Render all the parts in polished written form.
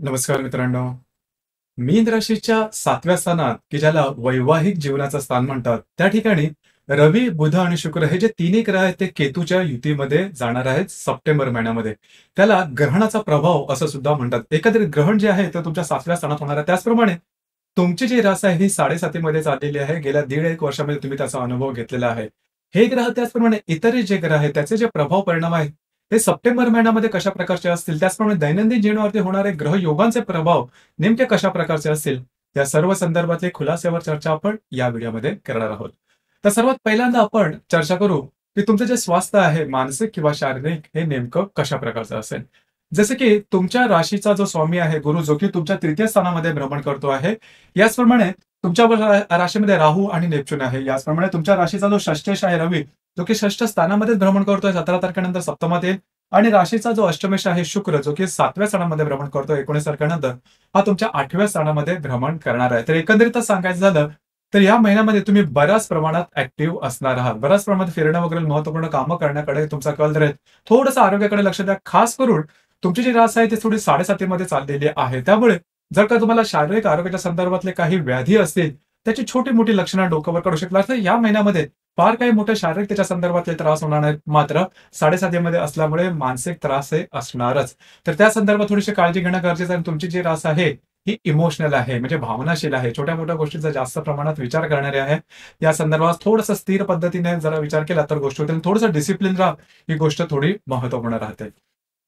नमस्कार मित्रांनो. मीन राशीच्या 7व्या स्थानात, की ज्याला वैवाहिक जीवनाचं स्थान म्हणतात, त्या ठिकाणी रवी, बुध आणि शुक्र हे जे तिन्ही ग्रह आहेत, ते केतूच्या युतीमध्ये जाणार आहेत सप्टेंबर महिन्यामध्ये. त्याला ग्रहणाचा प्रभाव असं सुद्धा म्हणतात. एकंदरीत ग्रहण जे आहे, ते तुमच्या 7व्या स्थानात होणार आहे. त्याचप्रमाणे तुमची जी रास आहे, ही 7.5 चाललेली आहे. गेल्या दीड एक वर्षामध्ये तुम्ही त्याचा अनुभव घेतलेला आहे. हे ग्रह त्याचप्रमाणे इतर जे ग्रह आहेत, त्याचे जे प्रभाव परिणाम आहेत, हे सप्टेंबर महिन्यामध्ये कशा प्रकारचे असतील, त्याचप्रमाणे दैनंदिन जीवनावरती होणारे ग्रहयोगांचे प्रभाव नेमके कशा प्रकारचे असतील, या सर्व संदर्भातले खुलासेवर चर्चा आपण या व्हिडिओमध्ये करणार आहोत. तर सर्वात पहिल्यांदा आपण चर्चा करू, की तुमचं जे स्वास्थ्य आहे, मानसिक किंवा शारीरिक, हे नेमकं कशा प्रकारचं असेल. जसं की तुमच्या राशीचा जो स्वामी आहे गुरु, जो की तुमच्या तृतीय स्थानामध्ये भ्रमण करतो आहे. याचप्रमाणे तुमच्या राशीमध्ये राहू आणि नेपच्यून आहे. याचप्रमाणे तुमच्या राशीचा जो षष्टेश आहे रवी, जो की षष्ठ स्थानामध्येच भ्रमण करतोय. 17 तारखेनंतर सप्तमात येईल. आणि राशीचा जो अष्टमेश आहे शुक्र, जो की 7व्या स्थानामध्ये भ्रमण करतो 19 तारखेनंतर, हा तुमच्या 8व्या स्थानामध्ये भ्रमण करणार आहे. तर एकंदरीतच सांगायचं झालं तर या महिन्यामध्ये तुम्ही बऱ्याच प्रमाणात ऍक्टिव्ह असणार आहात. बऱ्याच प्रमाणात फिरणं वगैरे, महत्त्वपूर्ण कामं करण्याकडे तुमचा कल राहील. थोडंसं आरोग्याकडे लक्ष द्या. खास करून तुमची जी रास आहे ती थोडी 7.5 चाललेली आहे. त्यामुळे जर का तुम्हाला शारीरिक आरोग्याच्या संदर्भातले काही व्याधी असतील, त्याची छोटी-मोठी लक्षणं डोक्यावर काढू शकतात. तर या महिन्यामध्ये फार काही मोठे शारीरिक त्याच्या संदर्भातले त्रास होणार नाहीत. मात्र 7.5 असल्यामुळे मानसिक त्रास हे असणारच. तर त्या संदर्भात थोडीशी काळजी घेणं गरजेचं आहे. तुमची जी रास आहे ही इमोशनल आहे, म्हणजे भावनाशील आहे. छोट्या-मोठ्या गोष्टींचा जास्त प्रमाणात विचार करणारी आहे. या संदर्भात थोडंसं स्थिर पद्धतीने जरा विचार केला तर गोष्टी होतील. थोडंसं डिसिप्लिन राहा, ही गोष्ट थोडी महत्त्वपूर्ण राहते.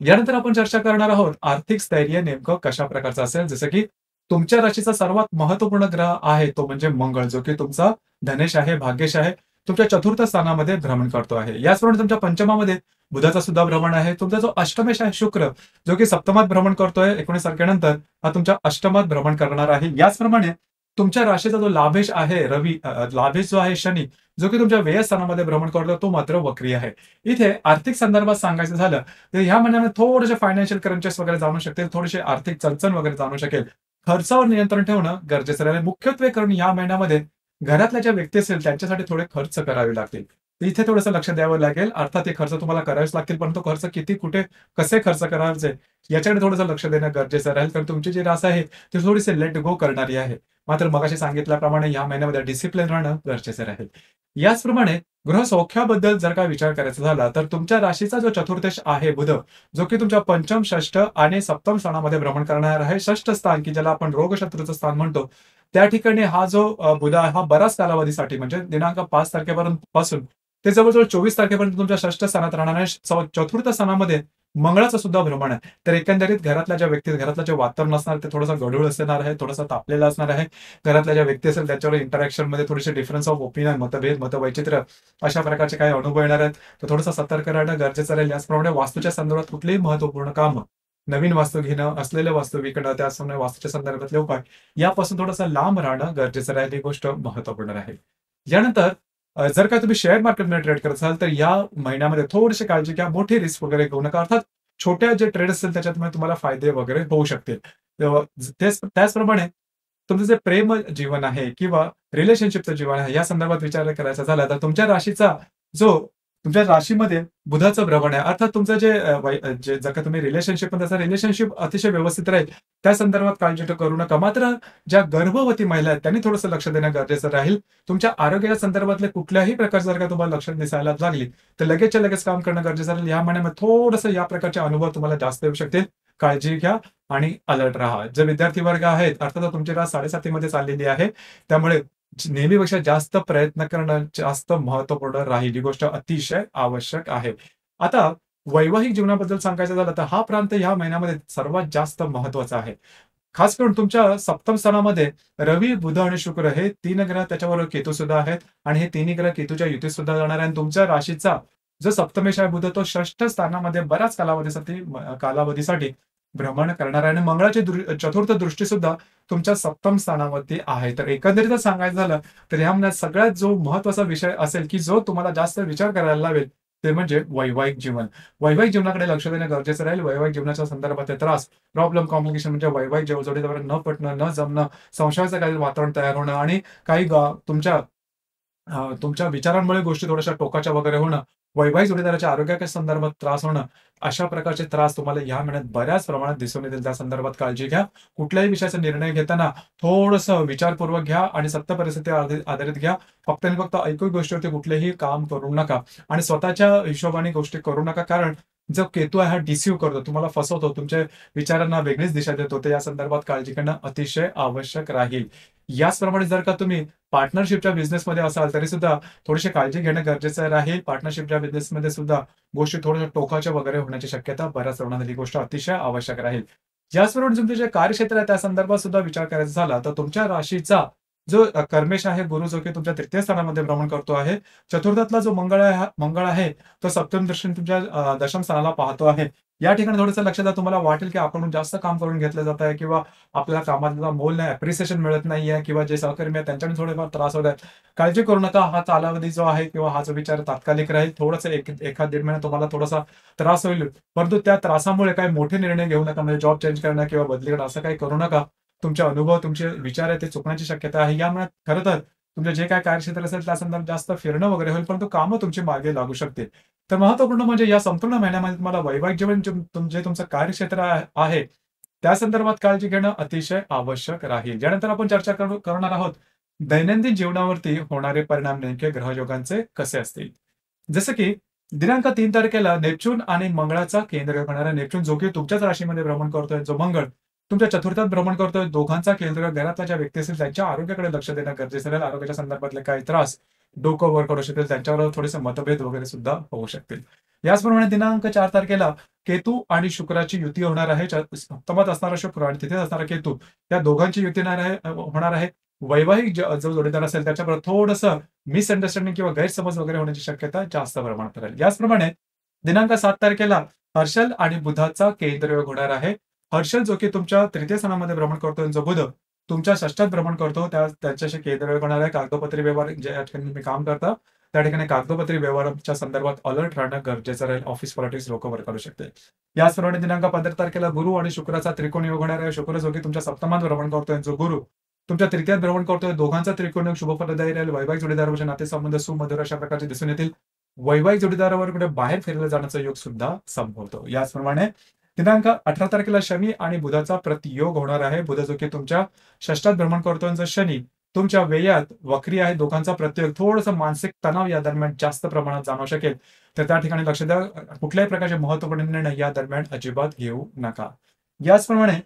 यानंतर आपण चर्चा करणार आहोत आर्थिक स्थैर्य नेमकं कशा प्रकारचं असेल. जसं की तुमच्या राशीचा सर्वात महत्त्वपूर्ण ग्रह आहे तो म्हणजे मंगळ, जो की तुमचा धनेश आहे, भाग्येश आहे. तुमच्या चतुर्थ स्थानामध्ये भ्रमण करतो आहे. याचप्रमाणे तुमच्या पंचमामध्ये बुधाचा सुद्धा भ्रमण आहे. तुमचा जो अष्टमेश आहे शुक्र, जो की सप्तमात भ्रमण करतोय 19 तारखेनंतर, हा तुमच्या अष्टमात भ्रमण करणार आहे. याचप्रमाणे तुमच्या राशीचा जो लाभेश आहे रवी, लाभेश जो आहे शनी, जो की तुमच्या व्यय स्थानामध्ये भ्रमण करतो, तो मात्र वक्री आहे. इथे आर्थिक संदर्भात सांगायचं झालं तर ह्या महिन्यामध्ये थोडेसे फायनान्शियल क्रंचेस वगैरे जाणू शकतील, थोडेसे आर्थिक चणचण वगैरे जाणू शकेल. खर्चावर नियंत्रण ठेवणं गरजेचं राहील. मुख्यत्वे करून या महिन्यामध्ये घरातल्या ज्या व्यक्ती असतील त्यांच्यासाठी थोडे खर्च करावे लागतील. तर इथे थोडंसं लक्ष द्यावं लागेल. अर्थात हे खर्च तुम्हाला करावेच लागतील, परंतु खर्च किती, कुठे, कसे खर्च करायचे याच्याकडे थोडंसं लक्ष देणं गरजेचं राहील. कारण तुमची जी रास आहे ती थोडीशी लेट गो करणारी आहे. मात्र मगाशी सांगितल्याप्रमाणे या महिन्यामध्ये डिसिप्लिन राहणं गरजेचं राहील. याचप्रमाणे गृहसौख्याबद्दल जर का विचार करायचा झाला तर तुमच्या राशीचा जो चतुर्थेश आहे बुध, जो की तुमच्या पंचम, षष्ठ आणि सप्तम स्थानामध्ये भ्रमण करणार आहे. षष्ठ स्थान, की ज्याला आपण रोगशत्रूचं स्थान म्हणतो, त्या ठिकाणी हा जो बुध आहे, हा बराच कालावधीसाठी म्हणजे दिनांक 5 तारखेपर्यंत पासून ते जवळ-जवळ 24 तारखेपर्यंत तुमच्या षष्ठ स्थानात राहणार आहे. चतुर्थ स्थानामध्ये मंगळाचं सुद्धा भ्रमण आहे. तर एकंदरीत घरातल्या ज्या व्यक्ती, घरातलं जे वातावरण असणार ते थोडंसं गढूळ असणार आहे, थोडंसं तापलेलं असणार आहे. घरातल्या ज्या व्यक्ती असेल त्याच्यावर इंटरॅक्शनमध्ये थोडेसे डिफरन्स ऑफ ओपिनियन, मतभेद, मतवैचित्र्य अशा प्रकारचे काही अनुभव येणार आहेत. तर थोडंसं सतर्क राहणं गरजेचं राहील. याचप्रमाणे वास्तूच्या संदर्भात कुठलीही महत्त्वपूर्ण कामं, नवीन वास्तू घेणं, असलेले वास्तू विकणं, त्याचप्रमाणे वास्तूच्या संदर्भातले उपाय यापासून थोडंसं लांब राहणं गरजेचं राहील. ही गोष्ट महत्त्वपूर्ण राहील. यानंतर जर का तुम्ही शेअर मार्केटमध्ये ट्रेड करत असाल तर या महिन्यामध्ये थोडीशी काळजी घ्या. मोठी रिस्क वगैरे घेऊ नका. अर्थात छोट्या जे ट्रेड असतील त्याच्यात तुम्हाला फायदे वगैरे होऊ शकतील. त्याचप्रमाणे तुमचं जे प्रेम जीवन आहे किंवा रिलेशनशिपचं जीवन आहे या संदर्भात विचार करायचा झाला तर तुमच्या राशीचा जो तुमच्या राशीमध्ये बुधाचं भ्रमण आहे. अर्थात तुमचं जे जर का तुम्ही रिलेशनशिपमध्ये असाल, रिलेशनशिप अतिशय व्यवस्थित राहील. त्या संदर्भात काळजी करू नका. मात्र ज्या गर्भवती महिला आहेत त्यांनी थोडंसं लक्ष देणं गरजेचं राहील. तुमच्या आरोग्याच्या संदर्भातले कुठल्याही प्रकारचं जर का तुम्हाला लक्षण दिसायला लागली तर लगेचच्या लगेच काम करणं गरजेचं राहील. या महिन्यामध्ये थोडंसं या प्रकारचे अनुभव तुम्हाला जास्त येऊ शकतील. काळजी घ्या आणि अलर्ट राहा. जे विद्यार्थी वर्ग आहेत, अर्थात तुमची रास 7.5 चाललेली आहे. त्यामुळे नेहमीपेक्षा जास्त प्रयत्न करणं जास्त महत्त्वपूर्ण राहील. ही गोष्ट अतिशय आवश्यक आहे. आता वैवाहिक जीवनाबद्दल सांगायचं झालं तर हा प्रांत ह्या महिन्यामध्ये सर्वात जास्त महत्त्वाचा आहे. खास करून तुमच्या सप्तम स्थानामध्ये रवी, बुध आणि शुक्र हे 3 ग्रह, त्याच्याबरोबर केतू सुद्धा आहेत आणि हे तिन्ही ग्रह केतूच्या युतीत सुद्धा जाणार आहे. आणि तुमच्या राशीचा जो सप्तमेश आहे बुध, तो षष्ठ स्थानामध्ये बऱ्याच कालावधीसाठी भ्रमण करणार आहे आणि मंगळाची चतुर्थ दृष्टी सुद्धा तुमच्या सप्तम स्थानावरती आहे. तर एकंदरीतच सांगायचं झालं तर ह्यामध्ये सगळ्यात जो महत्त्वाचा विषय असेल, की जो तुम्हाला जास्त विचार करायला लावेल, ते म्हणजे वैवाहिक जीवन. वैवाहिक जीवनाकडे लक्ष देणं गरजेचं राहील. वैवाहिक जीवनाच्या संदर्भातले त्रास, प्रॉब्लेम, कॉम्प्लिकेशन म्हणजे वैवाहिक जोडीदारावर न पटणं, न जमणं, संशयाचं काही वातावरण तयार होणं आणि काही तुमच्या विचारांमुळे गोष्टी थोड्याशा टोकाच्या वगैरे होणं, वैवाहिक जोडीदाराच्या आरोग्याच्या संदर्भात त्रास होणं, अशा प्रकारचे त्रास तुम्हाला या महिन्यात बऱ्याच प्रमाणात दिसून येतील. त्या संदर्भात काळजी घ्या. कुठल्याही विषयाचा निर्णय घेताना थोडंसं विचारपूर्वक घ्या आणि सत्य परिस्थिती आधारित घ्या. फक्त आणि फक्त ऐकून गोष्टीवरती कुठलेही काम करू नका आणि स्वतःच्या हिशोबाने गोष्टी करू नका. कारण जो केतू आहे हा डिसीव्ह करतो, तुम्हाला फसवतो, तुमच्या विचारांना वेगळीच दिशा देतो. तर या संदर्भात काळजी घेणं अतिशय आवश्यक राहील. याचप्रमाणे जर का तुम्ही पार्टनरशिपच्या बिझनेसमध्ये असाल, तरी सुद्धा थोडीशी काळजी घेणं गरजेचं राहील. पार्टनरशिपच्या बिझनेसमध्ये सुद्धा गोष्टी थोड्याशा टोकाच्या वगैरे होण्याची शक्यता बऱ्याच प्रमाणात ही गोष्ट अतिशय आवश्यक राहील. याचबरोबर तुमचे जे कार्यक्षेत्र आहे त्या संदर्भात सुद्धा विचार करायचा झाला, तर तुमच्या राशीचा जो कर्मेश आहे, गुरु जो की तुमच्या तृतीय स्थानामध्ये भ्रमण करतो आहे. चतुर्थातला जो मंगळ आहे, तो सप्तम दृष्टीने तुमच्या दशम स्थानाला पाहतो आहे. या ठिकाणी थोडंसं लक्ष द्या. तुम्हाला वाटेल की आपणहून जास्त काम करून घेतलं जात आहे किंवा आपल्याला कामाला मोल नाही, अप्रिसिएशन मिळत नाहीये किंवा जे सहकर्मी आहेत त्यांच्याकडून थोडेफार त्रास होत आहेत. काळजी करू नका. हा कालावधी जो आहे किंवा हा जो विचार तात्कालिक राहील. थोडंसं एखाद दीड महिना तुम्हाला थोडासा त्रास होईल. परंतु त्या त्रासामुळे काही मोठे निर्णय घेऊ नका. म्हणजे जॉब चेंज करणं किंवा बदली करणं असं काही करू नका. तुमचे अनुभव, तुमचे विचार आहे ते चुकण्याची शक्यता आहे. या महिन्यात खरं तर तुमचे जे काही कार्यक्षेत्र असेल त्या संदर्भात जास्त फिरणं वगैरे होईल, परंतु कामं तुमची मागे लागू शकतील. तर महत्त्वपूर्ण म्हणजे या संपूर्ण महिन्यामध्ये तुम्हाला वैवाहिक जीवन जे तुमचं कार्यक्षेत्र आहे, त्या संदर्भात काळजी घेणं अतिशय आवश्यक राहील. ज्यानंतर आपण चर्चा करणार आहोत, दैनंदिन जीवनावरती होणारे परिणाम नेमके ग्रहयोगांचे कसे असतील. जसं की दिनांक 3 तारखेला नेपच्यून आणि मंगळाचा केंद्रयोग होणारा नेपच्यून जो की तुमच्याच राशीमध्ये भ्रमण करतोय, जो मंगळ तुमच्या चतुर्थात भ्रमण करतोय, दोघांचा केंद्रयोग घरातल्या ज्या व्यक्ती असतील त्यांच्या आरोग्याकडे लक्ष देणं गरजेचं राहील. आरोग्याच्या संदर्भातले काही त्रास, डोकं वर करू शकेल, त्यांच्यावर थोडेसे मतभेद वगैरे सुद्धा होऊ शकतील. याचप्रमाणे दिनांक 4 तारखेला केतू आणि शुक्राची युती होणार आहे. सप्तमात असणारा शुक्र आणि तिथे असणारा केतू, या दोघांची युती होणार आहे. वैवाहिक जो जोडीदार असेल त्याच्याबरोबर थोडंसं मिसअंडरस्टँडिंग किंवा गैरसमज वगैरे होण्याची शक्यता जास्त प्रमाणात राहील. याचप्रमाणे दिनांक 7 तारखेला हर्षल आणि बुधाचा केंद्रयोग होणार आहे. हर्षल जो की तुमच्या तृतीय स्थानामध्ये भ्रमण करतो, जो बुध तुमच्या षष्ठात भ्रमण करतो, त्याच्याशी केंद्रयोग होणार आहे. कागदोपत्री व्यवहार ज्या ठिकाणी तुम्ही काम करता त्या ठिकाणी कागदोपत्री व्यवहाराच्या संदर्भात अलर्ट राहणं गरजेचं राहील. ऑफिस पॉलिटिक्स लोकं वर करू शकते. याचप्रमाणे दिनांक 15 तारखेला गुरु आणि शुक्राचा त्रिकोण योग होणार आहे. शुक्र जो की तुमच्या सप्तमात भ्रमण करतोय, जो गुरु तुमच्या तृतीयात भ्रमण करतोय, दोघांचा त्रिकोण योग शुभफलदायी राहील. वैवाहिक जोडीदाराचे नातेसंबंध सुमधुर अशा प्रकारचे दिसून येतील. वैवाहिक जोडीदारावर कुठे बाहेर फिरायला जाण्याचा योग सुद्धा संभवतो. याचप्रमाणे दिनांक 18 तारखेला शनी आणि बुधाचा प्रतियोग होणार आहे. बुध जो की तुमच्या षष्ठात भ्रमण करतोय, जर शनी तुमच्या व्ययात वक्री आहे, दोघांचा प्रत्येक थोडंसं मानसिक तणाव या दरम्यान जास्त प्रमाणात जाणवू शकेल. तर त्या ठिकाणी लक्ष द्या. कुठल्याही प्रकारचे महत्त्वपूर्ण निर्णय या दरम्यान अजिबात घेऊ नका. याचप्रमाणे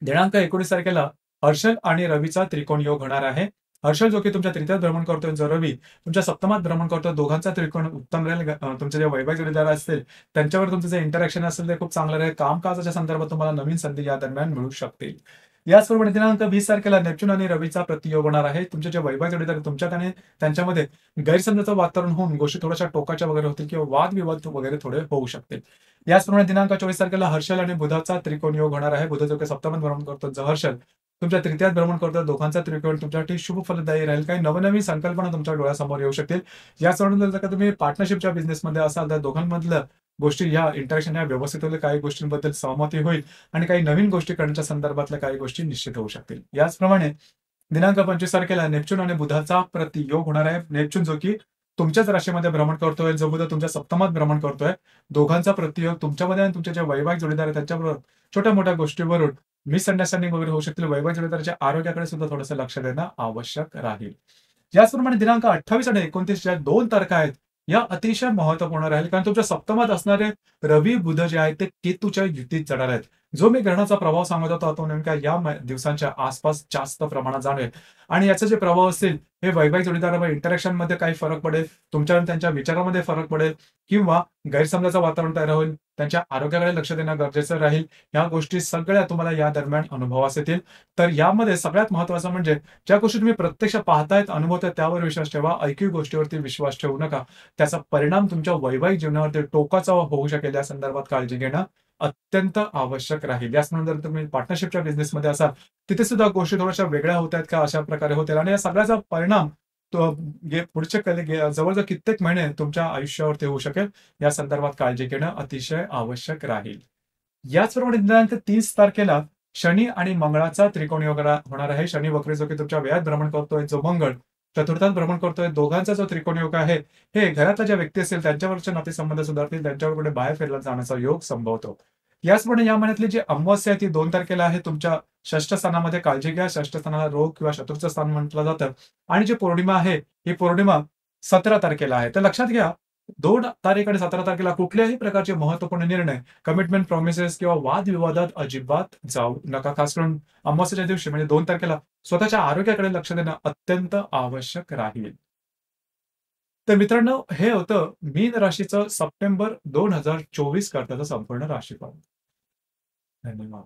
दिनांक 19 तारखेला हर्षल आणि रवीचा त्रिकोण योग होणार आहे. हर्षल जो की तुमच्या तृतीयात भ्रमण करतोय, जो रवी तुमच्या सप्तमात भ्रमण करतोय, दोघांचा त्रिकोण उत्तम राहील. तुमचे जे वैवाहिक जोडीदार असतील त्यांच्यावर तुमचं जे इंटरॅक्शन असेल ते खूप चांगलं राहील. कामकाजाच्या संदर्भात तुम्हाला नवीन संधी या दरम्यान मिळू शकतील. याचप्रमाणे दिनांक 20 तारखेला नेपच्यून आणि रवीचा प्रतियोग होणार आहे. तुमचे जे वैवाहिक जोडीदार तुमच्यात आणि त्यांच्यामध्ये गैरसमजाचं वातावरण होऊन गोष्टी थोड्याशा टोकाच्या वगैरे होतील किंवा वादविवाद वगैरे थोडे होऊ शकतील. याचप्रमाणे दिनांक 24 तारखेला हर्षल आणि बुधाचा त्रिकोण योग होणार आहे. बुध जो काही सप्तमात भ्रमण करतो, जो हर्षल तुमच्या तृतीयात भ्रमण करतो, दोघांचा त्रिकोण तुमच्यासाठी शुभ फलदायी राहील. काही नवनवीन संकल्पना तुमच्या डोळ्यासमोर येऊ शकतील. याचप्रमाणे जर का तुम्ही पार्टनरशिपच्या बिझनेसमध्ये असाल तर दोघांमधलं गोष्टी ह्या इंटरॅक्शन ह्या व्यवस्थित होईल. काही गोष्टींबद्दल सहमती होईल आणि काही नवीन गोष्टी करण्याच्या संदर्भातल्या काही गोष्टी निश्चित होऊ शकतील. याचप्रमाणे दिनांक 25 तारखेला नेपच्यून आणि बुधाचा प्रतियोग होणार आहे. नेपच्यून जो की तुमच्याच राशीमध्ये भ्रमण करतोय, जो बुध तुमच्या सप्तमात भ्रमण करतोय, दोघांचा प्रतियोग तुमच्यामध्ये आणि तुमचे जे वैवाहिक जोडीदार आहे त्यांच्याबरोबर छोट्या मोठ्या गोष्टीवरून मिसअंडरस्टँडिंग वगैरे होऊ शकतील. वैवाहिक जोडीदाराच्या आरोग्याकडे सुद्धा थोडंसं लक्ष देणं आवश्यक राहील. याचप्रमाणे दिनांक 28 आणि 29 या 2 तारखा आहेत, या अतिशय महत्त्वपूर्ण राहील. कारण तुमच्या सप्तमात असणारे रवी बुध जे आहेत ते केतूच्या युतीत जाणार आहेत. जो मी ग्रहणाचा प्रभाव सांगत होता तो नेमका या दिवसांच्या आसपास जास्त प्रमाणात जाणवेल आणि याचे जे प्रभाव असतील हे वैवाहिक जोडीदारामध्ये इंटरॅक्शन मध्ये काही फरक पडेल, तुमच्या आणि त्यांच्या विचारामध्ये फरक पडेल किंवा गैरसमजाचं वातावरण तयार होईल. त्यांच्या आरोग्याकडे लक्ष देणं गरजेचं राहील. या गोष्टी सगळ्या तुम्हाला या दरम्यान अनुभवास येतील. तर यामध्ये सगळ्यात महत्त्वाचं म्हणजे ज्या गोष्टी तुम्ही प्रत्यक्ष पाहतायत, अनुभवतायत त्यावर विश्वास ठेवा. ऐकीव गोष्टीवरती विश्वास ठेवू नका. त्याचा परिणाम तुमच्या वैवाहिक जीवनावरती टोकाचा होऊ शकेल. या संदर्भात काळजी घेणं अत्यंत आवश्यक राहील. याचनंतर तुम्ही पार्टनरशिपच्या बिझनेसमध्ये असाल तिथे सुद्धा गोष्टी थोड्याशा वेगळ्या होत आहेत का, अशा प्रकारे होतील आणि या सगळ्याचा परिणाम पुढचे जवळजवळ कित्येक महिने तुमच्या आयुष्यावरती होऊ शकेल. या संदर्भात काळजी घेणं अतिशय आवश्यक राहील. याचप्रमाणे दिनांक 30 तारखेला शनी आणि मंगळाचा त्रिकोण योग होणार आहे. शनी वक्री जो की तुमच्या व्ययात भ्रमण करतोय, जो मंगळ चतुर्थात भ्रमण करतोय. दोघांचा जो त्रिकोण योग आहे, हे घरातल्या ज्या व्यक्ती असतील त्यांच्यावरचे नातेसंबंध सुधारतील, त्यांच्यावर कुठे बाहेर फिरायला जाण्याचा योग संभवतो. याचप्रमाणे या महिन्यातली जी अमावास्या आहे ती 2 तारखेला आहे. तुमच्या षष्ठ स्थानामध्ये काळजी घ्या. षष्ठ स्थानाला रोग किंवा शत्रूचं स्थान म्हटलं जातं. आणि जी पौर्णिमा आहे, ही पौर्णिमा 17 तारखेला आहे. तर लक्षात घ्या 2 तारीख आणि 17 तारखेला कुठल्याही प्रकारचे महत्त्वपूर्ण निर्णय, कमिटमेंट, प्रॉमिसेस किंवा वादविवादात अजिबात जाऊ नका. खास करून अमावास्येच्या दिवशी म्हणजे 2 तारखेला स्वतःच्या आरोग्याकडे लक्ष देणं अत्यंत आवश्यक राहील. तर मित्रांनो, हे होतं मीन राशीचं सप्टेंबर 2024 करताचं संपूर्ण राशीफळ. धन्यवाद.